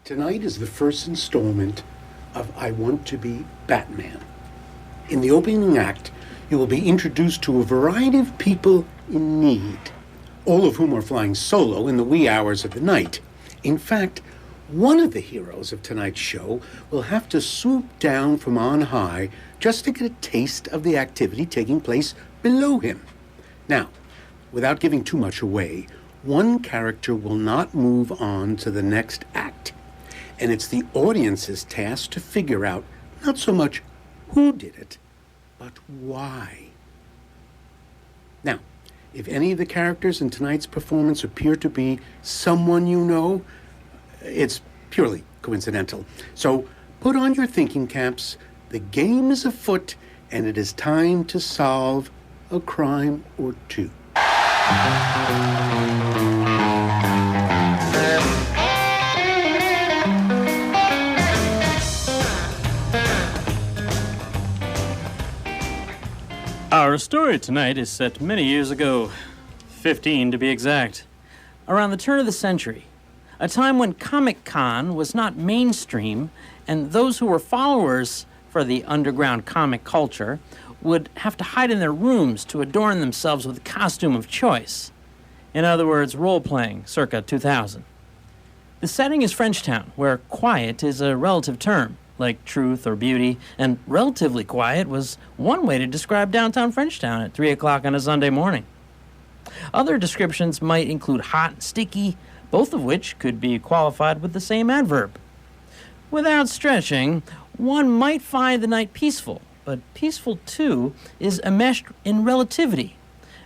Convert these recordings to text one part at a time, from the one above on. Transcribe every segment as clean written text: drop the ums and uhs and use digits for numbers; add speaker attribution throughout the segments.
Speaker 1: Tonight is the first installment of I Want to Be Batman. In the opening act, you will be introduced to a variety of people in need, all of whom are flying solo in the wee hours of the night. In fact, one of the heroes of tonight's show will have to swoop down from on high just to get a taste of the activity taking place below him. Now, without giving too much away, one character will not move on to the next act. And it's the audience's task to figure out not so much who did it, but why. Now, if any of the characters in tonight's performance appear to be someone you know, it's purely coincidental. So put on your thinking caps, the game is afoot, and it is time to solve a crime or two.
Speaker 2: Our story tonight is set many years ago, 15 to be exact, around the turn of the century, a time when Comic-Con was not mainstream, and those who were followers for the underground comic culture would have to hide in their rooms to adorn themselves with a costume of choice. In other words, role-playing, circa 2000. The setting is Frenchtown, where quiet is a relative term, like truth or beauty, and relatively quiet was one way to describe downtown Frenchtown at 3 o'clock on a Sunday morning. Other descriptions might include hot and sticky, both of which could be qualified with the same adverb. Without stretching, one might find the night peaceful, but peaceful, too, is enmeshed in relativity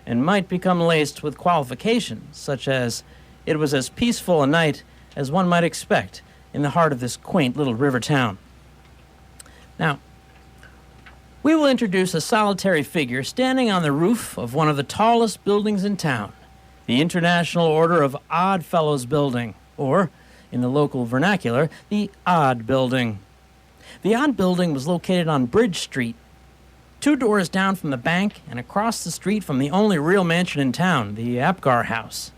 Speaker 2: and might become laced with qualifications, such as it was as peaceful a night as one might expect in the heart of this quaint little river town. Now, we will introduce a solitary figure standing on the roof of one of the tallest buildings in town, the International Order of Odd Fellows Building, or, in the local vernacular, the Odd Building. The Odd Building was located on Bridge Street, 2 doors down from the bank and across the street from the only real mansion in town, the Apgar House.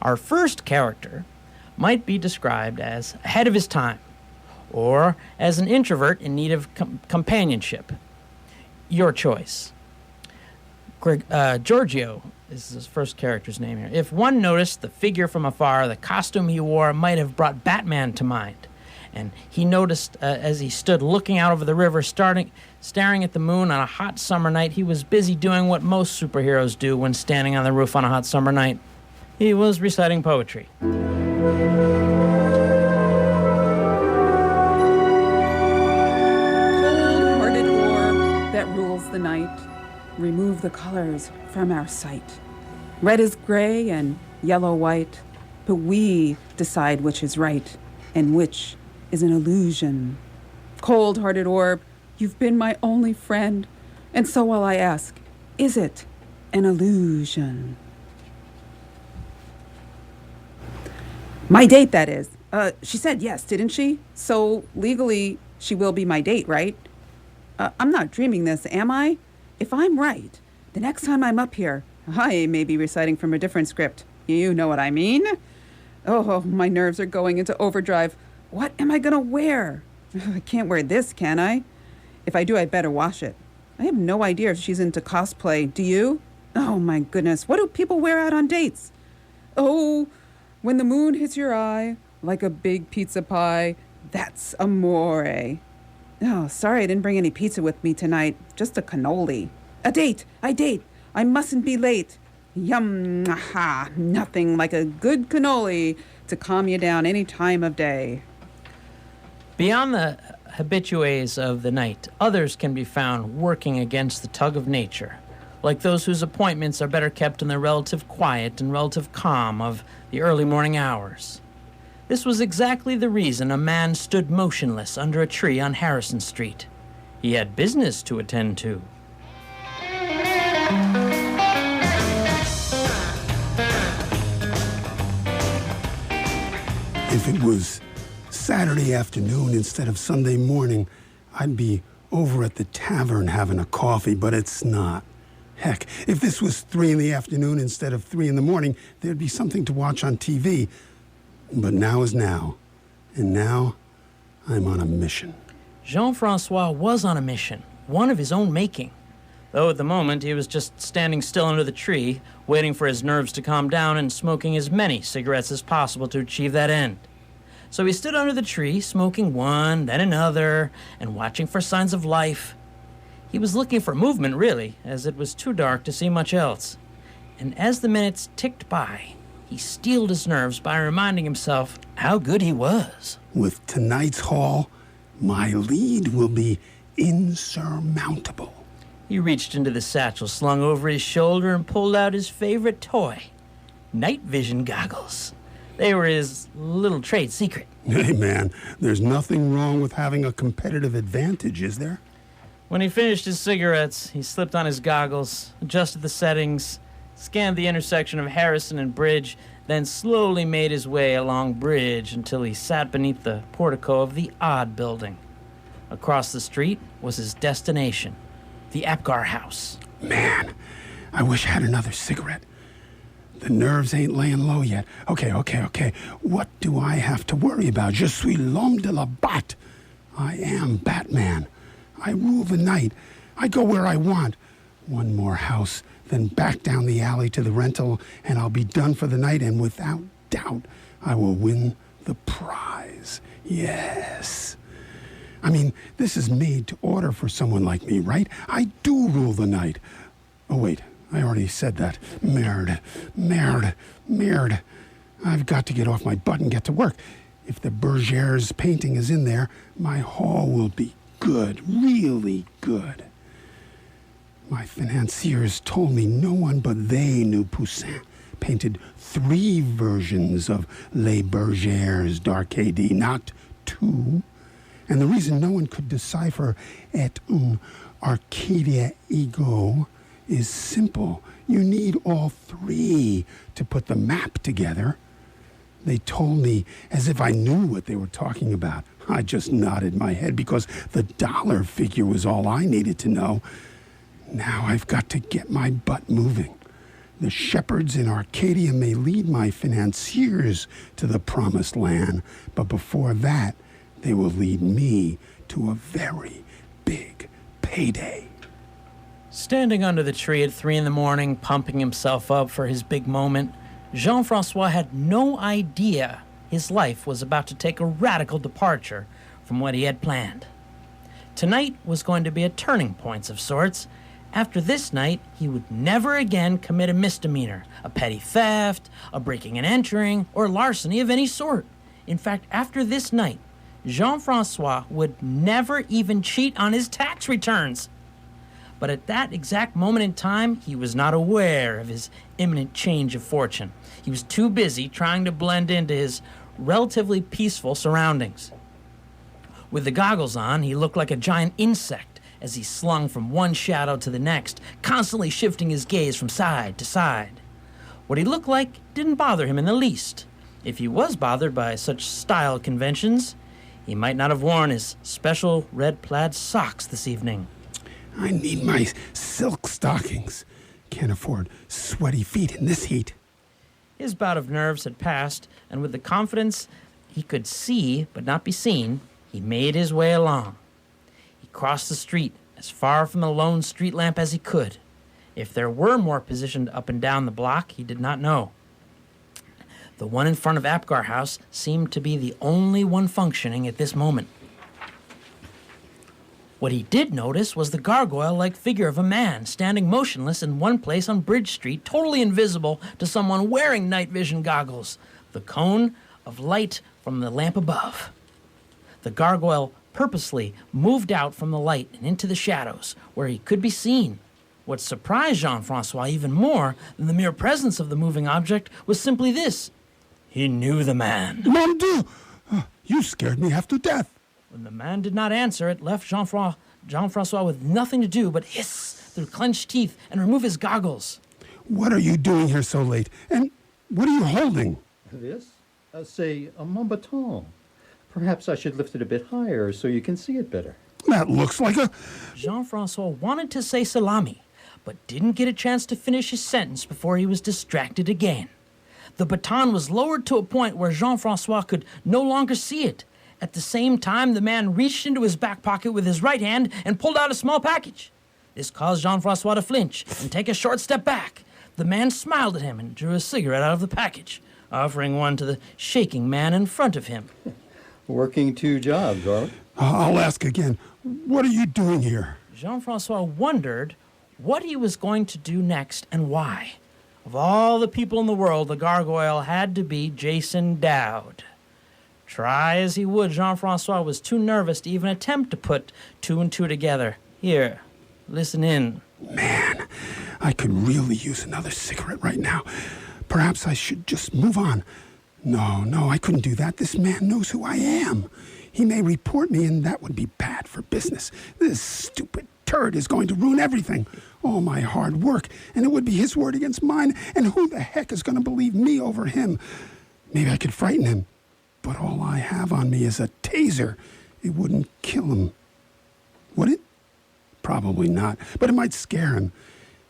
Speaker 2: Our first character might be described as ahead of his time, or as an introvert in need of companionship. Your choice. Giorgio is his first character's name here. If one noticed the figure from afar, the costume he wore might have brought Batman to mind. And he noticed as he stood looking out over the river, staring at the moon on a hot summer night, he was busy doing what most superheroes do when standing on the roof on a hot summer night. He was reciting poetry.
Speaker 3: The night, remove the colors from our sight. Red is gray and yellow white, but we decide which is right and which is an illusion. Cold-hearted orb, you've been my only friend, and so will I ask, is it an illusion? My date, that is. She said yes, didn't she? So legally, she will be my date, right? I'm not dreaming this, am I? If I'm right, the next time I'm up here, I may be reciting from a different script. You know what I mean? Oh, my nerves are going into overdrive. What am I going to wear? I can't wear this, can I? If I do, I'd better wash it. I have no idea if she's into cosplay. Do you? Oh, my goodness. What do people wear out on dates? Oh, when the moon hits your eye like a big pizza pie, that's amore. Oh, sorry I didn't bring any pizza with me tonight. Just a cannoli. A date! I mustn't be late. Yum! Aha! Nothing like a good cannoli to calm you down any time of day.
Speaker 2: Beyond the habitués of the night, others can be found working against the tug of nature, like those whose appointments are better kept in the relative quiet and relative calm of the early morning hours. This was exactly the reason a man stood motionless under a tree on Harrison Street. He had business to attend to.
Speaker 4: If it was Saturday afternoon instead of Sunday morning, I'd be over at the tavern having a coffee, but it's not. Heck, if this was 3 in the afternoon instead of 3 in the morning, there'd be something to watch on TV. But now is now, And now, I'm on a mission.
Speaker 2: Jean-Francois was on a mission, one of his own making. Though at the moment he was just standing still under the tree, waiting for his nerves to calm down and smoking as many cigarettes as possible to achieve that end. So he stood under the tree, smoking one, then another, and watching for signs of life. He was looking for movement, really, as it was too dark to see much else. And as the minutes ticked by, he steeled his nerves by reminding himself how good he was.
Speaker 4: With tonight's haul, my lead will be insurmountable.
Speaker 2: He reached into the satchel slung over his shoulder and pulled out his favorite toy, night vision goggles. They were his little trade secret.
Speaker 4: Hey, man, there's nothing wrong with having a competitive advantage, is there?
Speaker 2: When he finished his cigarettes, he slipped on his goggles, adjusted the settings, scanned the intersection of Harrison and Bridge, then slowly made his way along Bridge until he sat beneath the portico of the Odd Building. Across the street was his destination, the Apgar House.
Speaker 4: Man, I wish I had another cigarette. The nerves ain't laying low yet. Okay. What do I have to worry about? Je suis l'homme de la batte. I am Batman. I rule the night. I go where I want. One more house, then back down the alley to the rental, and I'll be done for the night, and without doubt, I will win the prize. Yes. I mean, this is made to order for someone like me, right? I do rule the night. Oh, wait, I already said that. Merde. I've got to get off my butt and get to work. If the Bergère's painting is in there, my haul will be good, really good. My financiers told me no one but they knew Poussin painted 3 versions of Les Bergères d'Arcadie, not 2. And the reason no one could decipher et un Arcadia ego is simple. You need all 3 to put the map together. They told me as if I knew what they were talking about. I just nodded my head because the dollar figure was all I needed to know. Now I've got to get my butt moving. The shepherds in Arcadia may lead my financiers to the promised land, but before that, they will lead me to a very big payday.
Speaker 2: Standing under the tree at 3 a.m, pumping himself up for his big moment, Jean-Francois had no idea his life was about to take a radical departure from what he had planned. Tonight was going to be a turning point of sorts. After this night, he would never again commit a misdemeanor, a petty theft, a breaking and entering, or larceny of any sort. In fact, after this night, Jean-Francois would never even cheat on his tax returns. But at that exact moment in time, he was not aware of his imminent change of fortune. He was too busy trying to blend into his relatively peaceful surroundings. With the goggles on, he looked like a giant insect as he slung from one shadow to the next, constantly shifting his gaze from side to side. What he looked like didn't bother him in the least. If he was bothered by such style conventions, he might not have worn his special red plaid socks this evening.
Speaker 4: I need my silk stockings. Can't afford sweaty feet in this heat.
Speaker 2: His bout of nerves had passed, and with the confidence he could see but not be seen, he made his way along. He crossed the street as far from the lone street lamp as he could. If there were more positioned up and down the block, he did not know. The one in front of Apgar House seemed to be the only one functioning at this moment. What he did notice was the gargoyle-like figure of a man standing motionless in one place on Bridge Street, totally invisible to someone wearing night vision goggles, the cone of light from the lamp above. The gargoyle purposely moved out from the light and into the shadows, where he could be seen. What surprised Jean-Francois even more than the mere presence of the moving object was simply this. He knew the man.
Speaker 4: Mon Dieu! You scared me half to death.
Speaker 2: When the man did not answer, it left Jean-Francois with nothing to do but hiss through clenched teeth and remove his goggles.
Speaker 4: What are you doing here so late? And what are you holding?
Speaker 5: This? Say, a mon bâton. Perhaps I should lift it a bit higher so you can see it better.
Speaker 4: That looks like a...
Speaker 2: Jean-Francois wanted to say salami, but didn't get a chance to finish his sentence before he was distracted again. The baton was lowered to a point where Jean-Francois could no longer see it. At the same time, the man reached into his back pocket with his right hand and pulled out a small package. This caused Jean-Francois to flinch and take a short step back. The man smiled at him and drew a cigarette out of the package, offering one to the shaking man in front of him.
Speaker 5: Working two jobs, are we?
Speaker 4: I'll ask again. What are you doing here?
Speaker 2: Jean-Francois wondered what he was going to do next and why. Of all the people in the world, the gargoyle had to be Jason Dowd. Try as he would, Jean-Francois was too nervous to even attempt to put two and two together. Here, listen in.
Speaker 4: Man, I could really use another cigarette right now. Perhaps I should just move on. No, I couldn't do that. This man knows who I am. He may report me, and that would be bad for business. This stupid turd is going to ruin everything. All my hard work, and it would be his word against mine, and who the heck is going to believe me over him? Maybe I could frighten him, but all I have on me is a taser. It wouldn't kill him. Would it? Probably not, but it might scare him.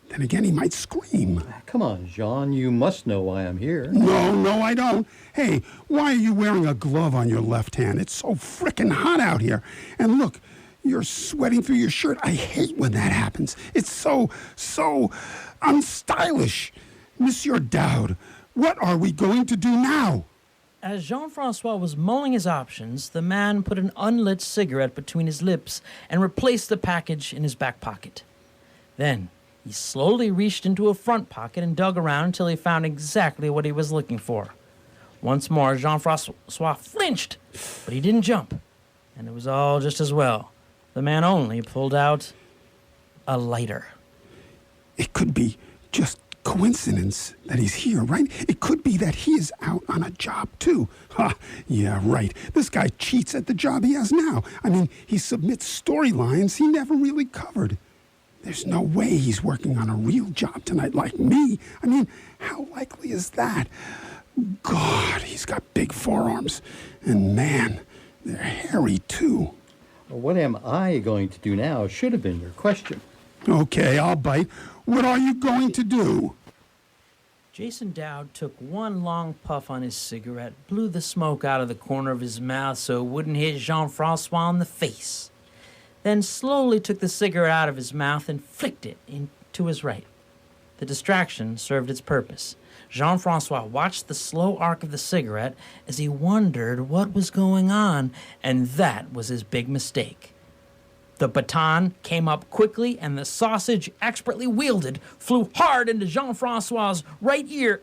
Speaker 4: Then again, he might scream.
Speaker 5: Come on, Jean, you must know why I'm here.
Speaker 4: No, I don't. Hey, why are you wearing a glove on your left hand? It's so frickin' hot out here. And look, you're sweating through your shirt. I hate when that happens. It's so unstylish. Monsieur Dowd, what are we going to do now?
Speaker 2: As Jean-Francois was mulling his options, the man put an unlit cigarette between his lips and replaced the package in his back pocket. Then, he slowly reached into a front pocket and dug around until he found exactly what he was looking for. Once more, Jean-Francois flinched, but he didn't jump, and it was all just as well. The man only pulled out a lighter.
Speaker 4: It could be just coincidence that he's here, right? It could be that he is out on a job, too. Ha, yeah, right. This guy cheats at the job he has now. I mean, he submits storylines he never really covered. There's no way he's working on a real job tonight like me. I mean, how likely is that? God, he's got big forearms. And man, they're hairy, too.
Speaker 5: What am I going to do now should have been your question.
Speaker 4: Okay, I'll bite. What are you going to do?
Speaker 2: Jason Dowd took one long puff on his cigarette, blew the smoke out of the corner of his mouth so it wouldn't hit Jean-Francois in the face, then slowly took the cigarette out of his mouth and flicked it into his right. The distraction served its purpose. Jean-Francois watched the slow arc of the cigarette as he wondered what was going on, and that was his big mistake. The baton came up quickly, and the sausage, expertly wielded, flew hard into Jean-Francois' right ear,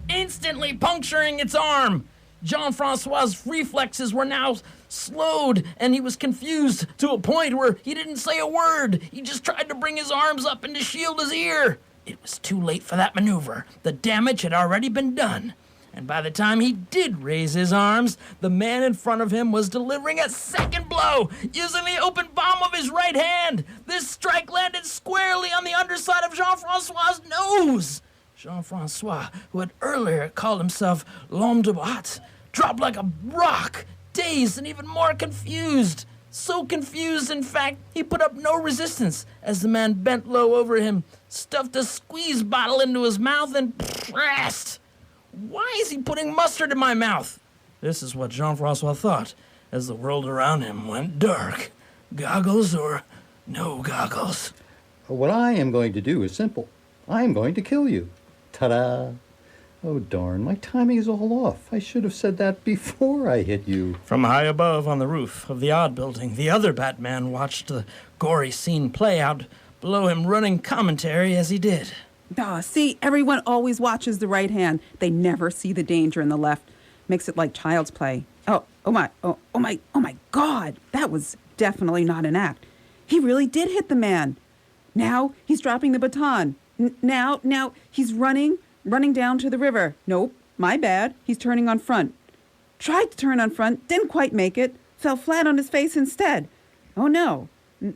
Speaker 2: instantly puncturing its arm. Jean-Francois' reflexes were now slowed, and he was confused to a point where he didn't say a word. He just tried to bring his arms up and to shield his ear. It was too late for that maneuver. The damage had already been done. And by the time he did raise his arms, the man in front of him was delivering a second blow using the open palm of his right hand. This strike landed squarely on the underside of Jean-Francois' nose. Jean-Francois, who had earlier called himself l'homme de boîte, dropped like a rock, dazed and even more confused. So confused, in fact, he put up no resistance as the man bent low over him, stuffed a squeeze bottle into his mouth, and pressed. Why is he putting mustard in my mouth? This is what Jean-Francois thought as the world around him went dark. Goggles or no goggles?
Speaker 5: What I am going to do is simple. I am going to kill you. Ta-da! Oh, darn, my timing is all off. I should have said that before I hit you.
Speaker 2: From high above on the roof of the odd building, the other Batman watched the gory scene play out below him, running commentary as he did.
Speaker 3: See, everyone always watches the right hand. They never see the danger in the left. Makes it like child's play. Oh my God. That was definitely not an act. He really did hit the man. Now he's dropping the baton. Now he's running down to the river. Nope, my bad. He's turning on front. Tried to turn on front, didn't quite make it. Fell flat on his face instead. Oh no,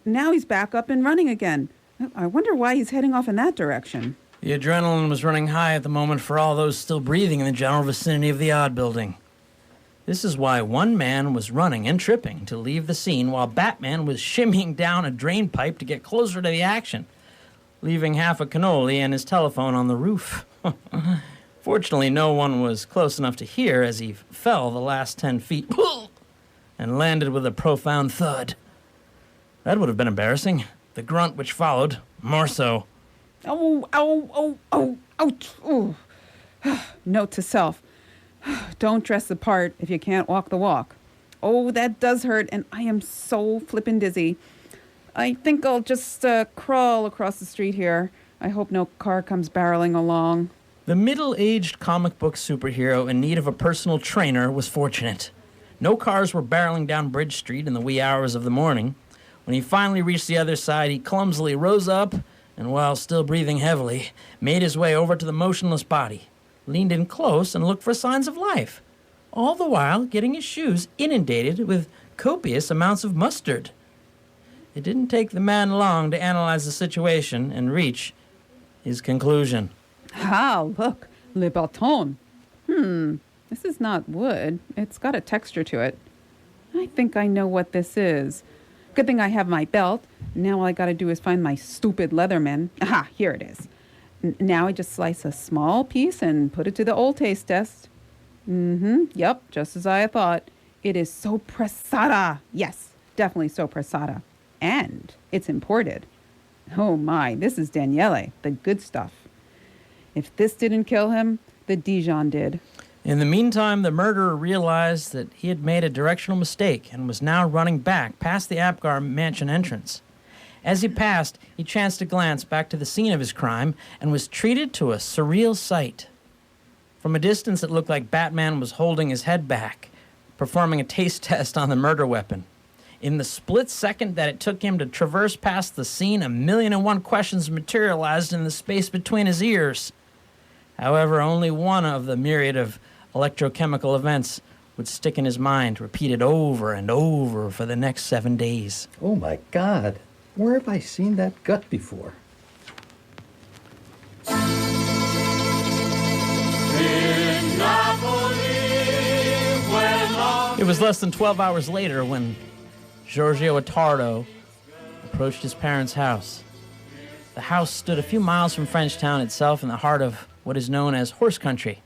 Speaker 3: now he's back up and running again. I wonder why he's heading off in that direction.
Speaker 2: The adrenaline was running high at the moment for all those still breathing in the general vicinity of the odd building. This is why one man was running and tripping to leave the scene while Batman was shimmying down a drain pipe to get closer to the action, leaving half a cannoli and his telephone on the roof. Fortunately, no one was close enough to hear as he fell the last 10 feet and landed with a profound thud. That would have been embarrassing. The grunt which followed, more so.
Speaker 3: Oh, ow, oh, oh, ouch. Oh. Note to self. Don't dress the part if you can't walk the walk. Oh, that does hurt, and I am so flippin' dizzy. I think I'll just crawl across the street here. I hope no car comes barreling along.
Speaker 2: The middle-aged comic book superhero in need of a personal trainer was fortunate. No cars were barreling down Bridge Street in the wee hours of the morning. When he finally reached the other side, he clumsily rose up and, while still breathing heavily, made his way over to the motionless body, leaned in close and looked for signs of life, all the while getting his shoes inundated with copious amounts of mustard. It didn't take the man long to analyze the situation and reach his conclusion.
Speaker 3: Ah, look, le bâton. This is not wood. It's got a texture to it. I think I know what this is. Good thing I have my belt. Now all I gotta do is find my stupid Leatherman. Aha, here it is. Now I just slice a small piece and put it to the old taste test. Yep, just as I thought. It is soppressata. Yes, definitely soppressata. And it's imported. Oh my, this is Daniele, the good stuff. If this didn't kill him, the Dijon did.
Speaker 2: In the meantime, the murderer realized that he had made a directional mistake and was now running back past the Apgar mansion entrance. As he passed, he chanced to glance back to the scene of his crime and was treated to a surreal sight. From a distance, it looked like Batman was holding his head back, performing a taste test on the murder weapon. In the split second that it took him to traverse past the scene, 1,000,001 questions materialized in the space between his ears. However, only one of the myriad of electrochemical events would stick in his mind, repeated over and over for the next 7 days.
Speaker 5: Oh my God, where have I seen that gut before?
Speaker 2: It was less than 12 hours later when Giorgio Attardo approached his parents' house. The house stood a few miles from Frenchtown itself in the heart of what is known as horse country.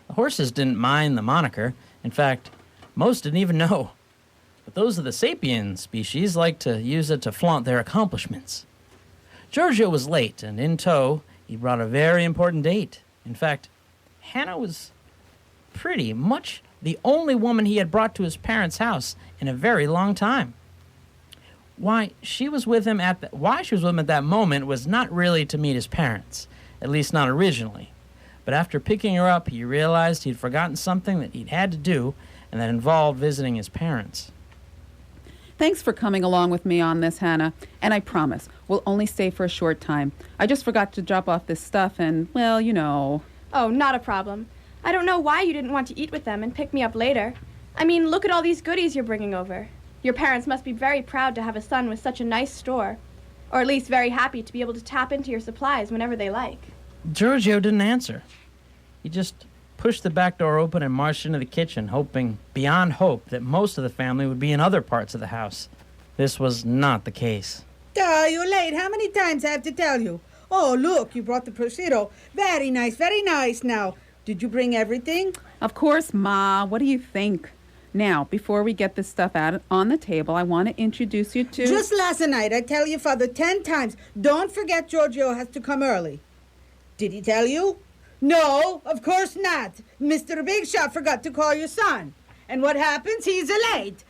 Speaker 2: The horses didn't mind the moniker. In fact, most didn't even know. But those of the sapien species liked to use it to flaunt their accomplishments. Giorgio was late, and in tow, he brought a very important date. In fact, Hannah was pretty much the only woman he had brought to his parents' house in a very long time. Why she was with him at that moment was not really to meet his parents, at least not originally. But after picking her up, he realized he'd forgotten something that he'd had to do, and that involved visiting his parents.
Speaker 3: Thanks for coming along with me on this, Hannah. And I promise, we'll only stay for a short time. I just forgot to drop off this stuff and, well, you know.
Speaker 6: Oh, not a problem. I don't know why you didn't want to eat with them and pick me up later. I mean, look at all these goodies you're bringing over. Your parents must be very proud to have a son with such a nice store. Or at least very happy to be able to tap into your supplies whenever they like.
Speaker 2: Giorgio didn't answer. He just pushed the back door open and marched into the kitchen, hoping beyond hope that most of the family would be in other parts of the house. This was not the case.
Speaker 7: Oh, you're late. How many times I have to tell you? Oh, look, you brought the prosciutto. Very nice now. Did you bring everything?
Speaker 3: Of course, Ma. What do you think? Now, before we get this stuff out on the table, I want to introduce you to...
Speaker 7: Just last night, I tell your father 10 times, don't forget Giorgio has to come early. Did he tell you? No, of course not. Mr. Big Shot forgot to call your son. And what happens? He's late.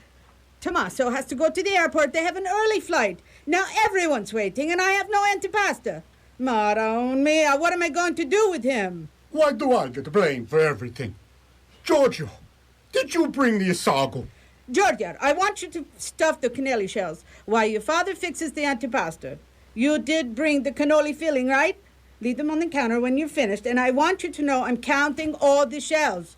Speaker 7: Tommaso has to go to the airport. They have an early flight. Now everyone's waiting, and I have no antipasta. Maron mia, what am I going to do with him?
Speaker 1: Why do I get blamed for everything? Giorgio, did you bring the asago?
Speaker 7: Giorgio, I want you to stuff the cannoli shells while your father fixes the antipasta. You did bring the cannoli filling, right? Leave them on the counter when you're finished, and I want you to know I'm counting all the shells.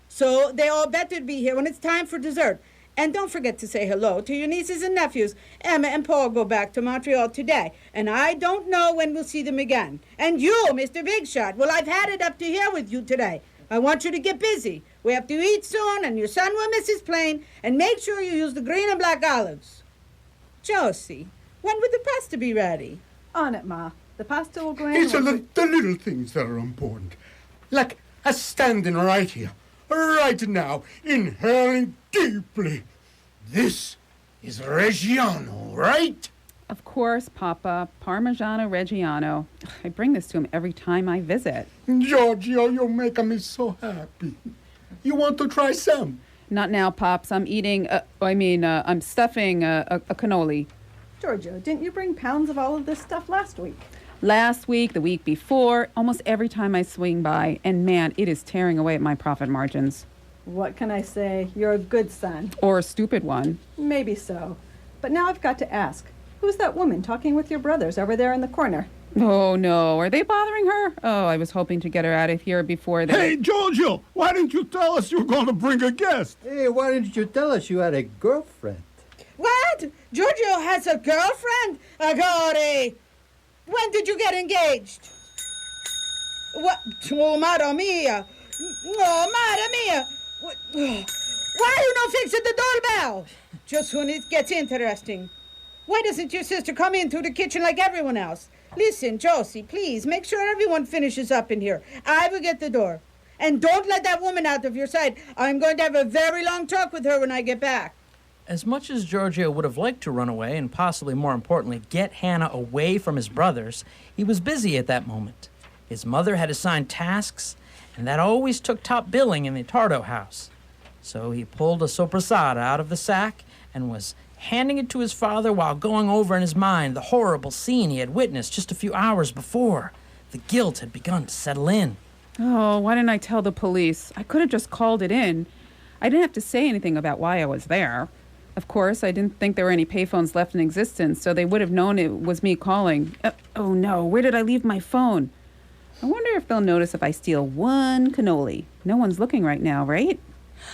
Speaker 7: So they all better be here when it's time for dessert. And don't forget to say hello to your nieces and nephews. Emma and Paul go back to Montreal today, and I don't know when we'll see them again. And you, Mr. Big Shot, well, I've had it up to here with you today. I want you to get busy. We have to eat soon, and your son will miss his plane, and make sure you use the green and black olives. Josie, when would the pasta be ready?
Speaker 3: On it, Ma. The pasta will go in...
Speaker 1: It's the little things that are important. Like us standing right here, right now, inhaling deeply This is Reggiano, right?
Speaker 3: Of course, Papa. Parmigiano Reggiano. I bring this to him every time I visit.
Speaker 1: Giorgio, you're making me so happy. You want to try some?
Speaker 3: Not now, Pops. I'm eating, I'm stuffing a cannoli.
Speaker 8: Giorgio, didn't you bring pounds of all of this stuff last week?
Speaker 3: Last week, the week before, almost every time I swing by. And man, it is tearing away at my profit margins.
Speaker 8: What can I say? You're a good son.
Speaker 3: Or a stupid one.
Speaker 8: Maybe so. But now I've got to ask, who's that woman talking with your brothers over there in the corner?
Speaker 3: Oh, no. Are they bothering her? Oh, I was hoping to get her out of here before they...
Speaker 9: Hey, Giorgio, why didn't you tell us you were going to bring a guest?
Speaker 5: Hey, why didn't you tell us you had a girlfriend?
Speaker 7: What? Giorgio has a girlfriend? Agore! When did you get engaged? What? Oh, Madre mia! Oh, Madre mia! What? Why are you not fixing the doorbell? Just when it gets interesting. Why doesn't your sister come in through the kitchen like everyone else? Listen, Josie, please, make sure everyone finishes up in here. I will get the door. And don't let that woman out of your sight. I'm going to have a very long talk with her when I get back.
Speaker 2: As much as Giorgio would have liked to run away and possibly, more importantly, get Hannah away from his brothers, he was busy at that moment. His mother had assigned tasks, and that always took top billing in the Tardo house. So he pulled a sopressata out of the sack and was handing it to his father while going over in his mind the horrible scene he had witnessed just a few hours before. The guilt had begun to settle in.
Speaker 3: Oh, why didn't I tell the police? I could have just called it in. I didn't have to say anything about why I was there. Of course, I didn't think there were any payphones left in existence, so they would have known it was me calling. Oh no, where did I leave my phone? I wonder if they'll notice if I steal one cannoli. No one's looking right now, right?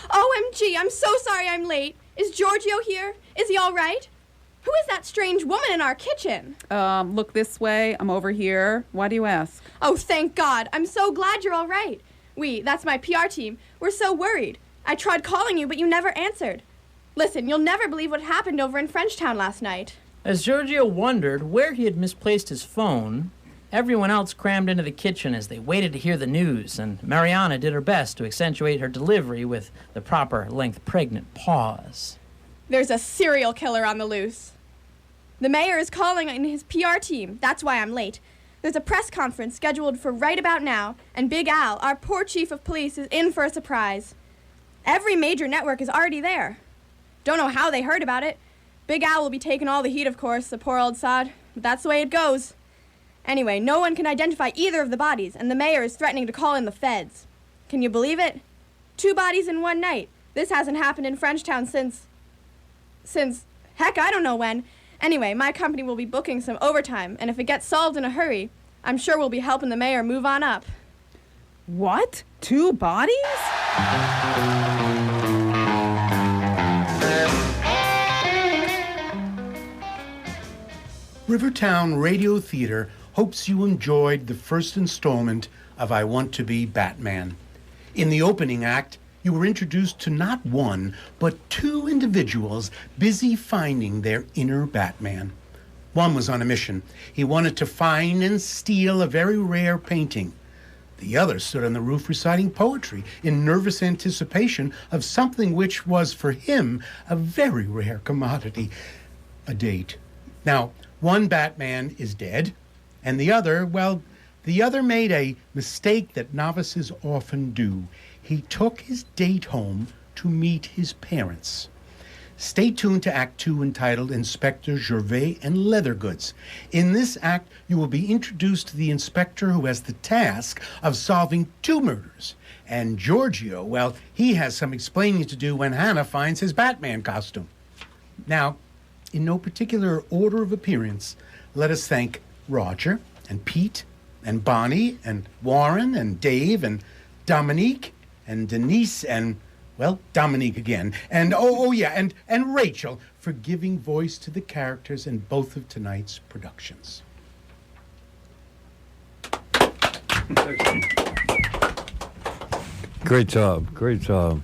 Speaker 6: OMG, I'm so sorry I'm late. Is Giorgio here? Is he all right? Who is that strange woman in our kitchen?
Speaker 3: Look this way. I'm over here. Why do you ask?
Speaker 6: Oh, thank God. I'm so glad you're all right. That's my PR team. We're so worried. I tried calling you, but you never answered. Listen, you'll never believe what happened over in Frenchtown last night.
Speaker 2: As Giorgio wondered where he had misplaced his phone, everyone else crammed into the kitchen as they waited to hear the news, and Mariana did her best to accentuate her delivery with the proper length pregnant pause.
Speaker 6: There's a serial killer on the loose. The mayor is calling in his PR team. That's why I'm late. There's a press conference scheduled for right about now, and Big Al, our poor chief of police, is in for a surprise. Every major network is already there. Don't know how they heard about it. Big Al will be taking all the heat, of course, the poor old sod. But that's the way it goes. Anyway, no one can identify either of the bodies, and the mayor is threatening to call in the feds. Can you believe it? 2 bodies in one night. This hasn't happened in Frenchtown since, heck, I don't know when. Anyway, my company will be booking some overtime, and if it gets solved in a hurry, I'm sure we'll be helping the mayor move on up.
Speaker 3: What? 2 bodies?
Speaker 1: Rivertown Radio Theater hopes you enjoyed the first installment of I Want to Be Batman. In the opening act, you were introduced to not one, but 2 individuals busy finding their inner Batman. One was on a mission. He wanted to find and steal a very rare painting. The other stood on the roof reciting poetry in nervous anticipation of something which was for him a very rare commodity, a date. Now, one Batman is dead, and the other made a mistake that novices often do. He took his date home to meet his parents. Stay tuned to Act 2 entitled Inspector Gervais and Leather Goods. In this act, you will be introduced to the inspector who has the task of solving 2 murders. And Giorgio, well, he has some explaining to do when Hannah finds his Batman costume. Now, in no particular order of appearance, let us thank Roger and Pete and Bonnie and Warren and Dave and Dominique and Denise and, well, Dominique again, and and Rachel for giving voice to the characters in both of tonight's productions.
Speaker 9: Great job. Great job.